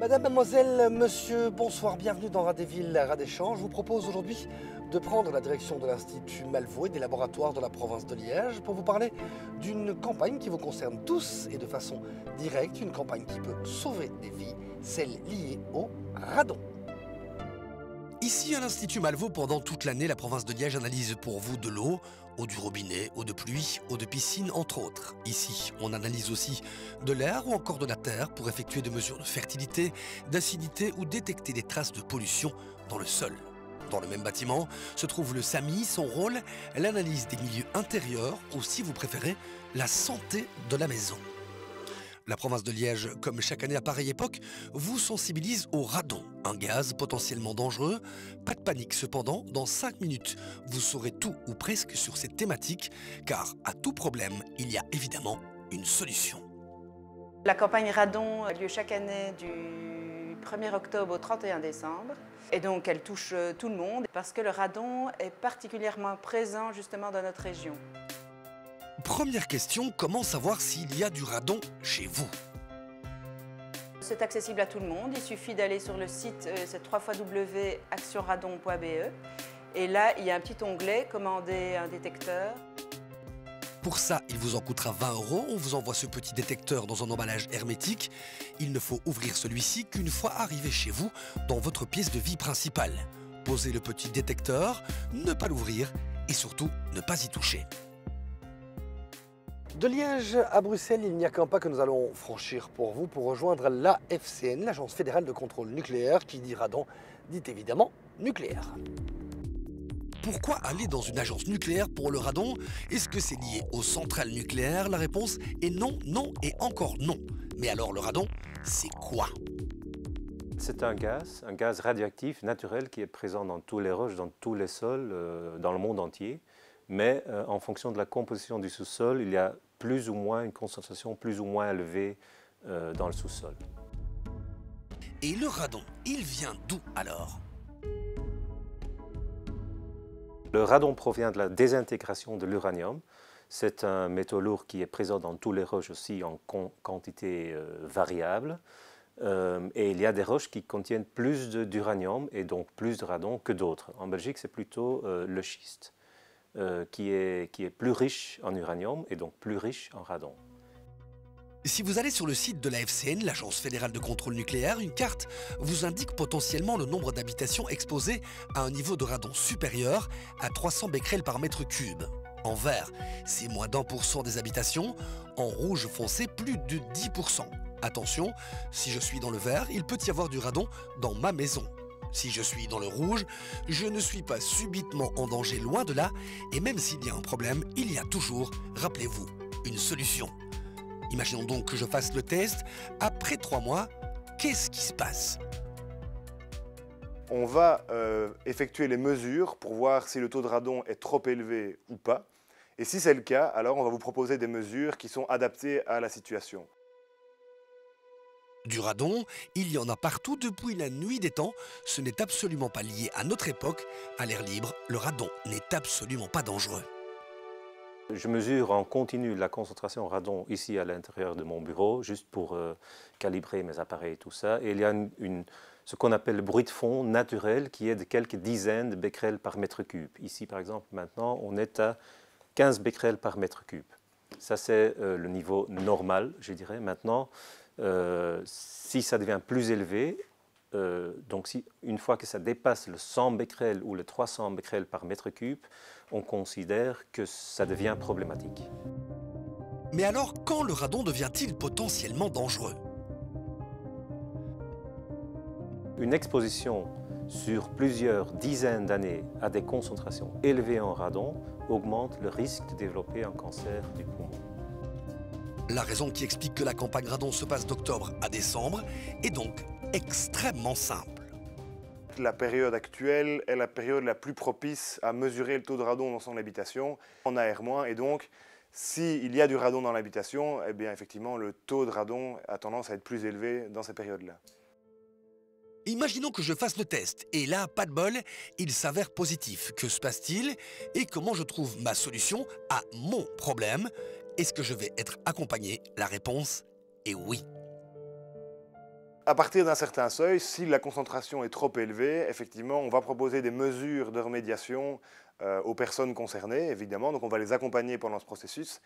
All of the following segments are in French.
Madame, mademoiselle, monsieur, bonsoir, bienvenue dans Radéville, Radéchamps. Je vous propose aujourd'hui de prendre la direction de l'Institut Malvaux et des laboratoires de la province de Liège pour vous parler d'une campagne qui vous concerne tous et de façon directe, une campagne qui peut sauver des vies, celle liée au radon. Ici, à l'Institut Malvaux, pendant toute l'année, la province de Liège analyse pour vous de l'eau, eau du robinet, eau de pluie, eau de piscine, entre autres. Ici, on analyse aussi de l'air ou encore de la terre pour effectuer des mesures de fertilité, d'acidité ou détecter des traces de pollution dans le sol. Dans le même bâtiment se trouve le SAMI, son rôle, l'analyse des milieux intérieurs ou, si vous préférez, la santé de la maison. La province de Liège, comme chaque année à pareille époque, vous sensibilise au radon, un gaz potentiellement dangereux. Pas de panique cependant, dans 5 minutes, vous saurez tout ou presque sur cette thématique, car à tout problème, il y a évidemment une solution. La campagne radon a lieu chaque année du 1er octobre au 31 décembre. Et donc elle touche tout le monde parce que le radon est particulièrement présent justement dans notre région. Première question, comment savoir s'il y a du radon chez vous? C'est accessible à tout le monde, il suffit d'aller sur le site, c'est www.actionradon.be et là il y a un petit onglet « Commander un détecteur ». Pour ça, il vous en coûtera 20 €. On vous envoie ce petit détecteur dans un emballage hermétique. Il ne faut ouvrir celui-ci qu'une fois arrivé chez vous dans votre pièce de vie principale. Posez le petit détecteur, ne pas l'ouvrir et surtout ne pas y toucher. De Liège à Bruxelles, il n'y a qu'un pas que nous allons franchir pour vous pour rejoindre l'AFCN, l'Agence fédérale de contrôle nucléaire, qui dit radon, dit évidemment nucléaire. Pourquoi aller dans une agence nucléaire pour le radon? Est-ce que c'est lié aux centrales nucléaires? La réponse est non, non et encore non. Mais alors le radon, c'est quoi? C'est un gaz radioactif naturel qui est présent dans tous les roches, dans tous les sols, dans le monde entier. Mais en fonction de la composition du sous-sol, il y a plus ou moins une concentration plus ou moins élevée dans le sous-sol. Et le radon, il vient d'où alors? Le radon provient de la désintégration de l'uranium. C'est un métaux lourd qui est présent dans tous les roches aussi en quantité variable. Et il y a des roches qui contiennent plus d'uranium et donc plus de radon que d'autres. En Belgique, c'est plutôt le schiste. Qui est plus riche en uranium et donc plus riche en radon. Si vous allez sur le site de l'AFCN, l'Agence fédérale de contrôle nucléaire, une carte vous indique potentiellement le nombre d'habitations exposées à un niveau de radon supérieur à 300 becquerels par mètre cube. En vert, c'est moins d'1% des habitations. En rouge foncé, plus de 10%. Attention, si je suis dans le vert, il peut y avoir du radon dans ma maison. Si je suis dans le rouge, je ne suis pas subitement en danger, loin de là, et même s'il y a un problème, il y a toujours, rappelez-vous, une solution. Imaginons donc que je fasse le test. Après 3 mois, qu'est-ce qui se passe? On va effectuer les mesures pour voir si le taux de radon est trop élevé ou pas. Et si c'est le cas, alors on va vous proposer des mesures qui sont adaptées à la situation. Du radon, il y en a partout depuis la nuit des temps. Ce n'est absolument pas lié à notre époque. À l'air libre, le radon n'est absolument pas dangereux. Je mesure en continu la concentration radon ici à l'intérieur de mon bureau, juste pour calibrer mes appareils et tout ça. Et il y a ce qu'on appelle le bruit de fond naturel qui est de quelques dizaines de becquerels par mètre cube. Ici, par exemple, maintenant, on est à 15 becquerels par mètre cube. Ça, c'est le niveau normal, je dirais. Maintenant, si ça devient plus élevé, donc une fois que ça dépasse le 100 becquerels ou le 300 becquerels par mètre cube, on considère que ça devient problématique. Mais alors, quand le radon devient-il potentiellement dangereux? Une exposition sur plusieurs dizaines d'années à des concentrations élevées en radon augmente le risque de développer un cancer du poumon. La raison qui explique que la campagne radon se passe d'octobre à décembre est donc extrêmement simple. La période actuelle est la période la plus propice à mesurer le taux de radon dans son habitation. On aère moins et donc, s'il y a du radon dans l'habitation, eh bien effectivement, le taux de radon a tendance à être plus élevé dans ces périodes-là. Imaginons que je fasse le test, et là, pas de bol, il s'avère positif. Que se passe-t-il? Et comment je trouve ma solution à mon problème? Est-ce que je vais être accompagné? La réponse est oui. À partir d'un certain seuil, si la concentration est trop élevée, effectivement, on va proposer des mesures de remédiation aux personnes concernées, évidemment. Donc on va les accompagner pendant ce processus.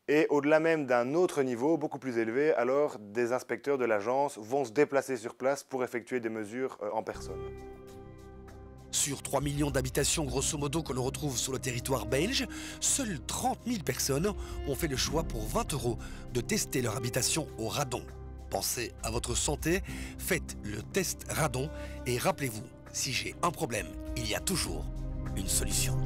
Et au-delà même d'un autre niveau, beaucoup plus élevé, alors des inspecteurs de l'agence vont se déplacer sur place pour effectuer des mesures en personne. Sur 3 millions d'habitations grosso modo que l'on retrouve sur le territoire belge, seules 30 000 personnes ont fait le choix pour 20 € de tester leur habitation au radon. Pensez à votre santé, faites le test radon et rappelez-vous, si j'ai un problème, il y a toujours une solution.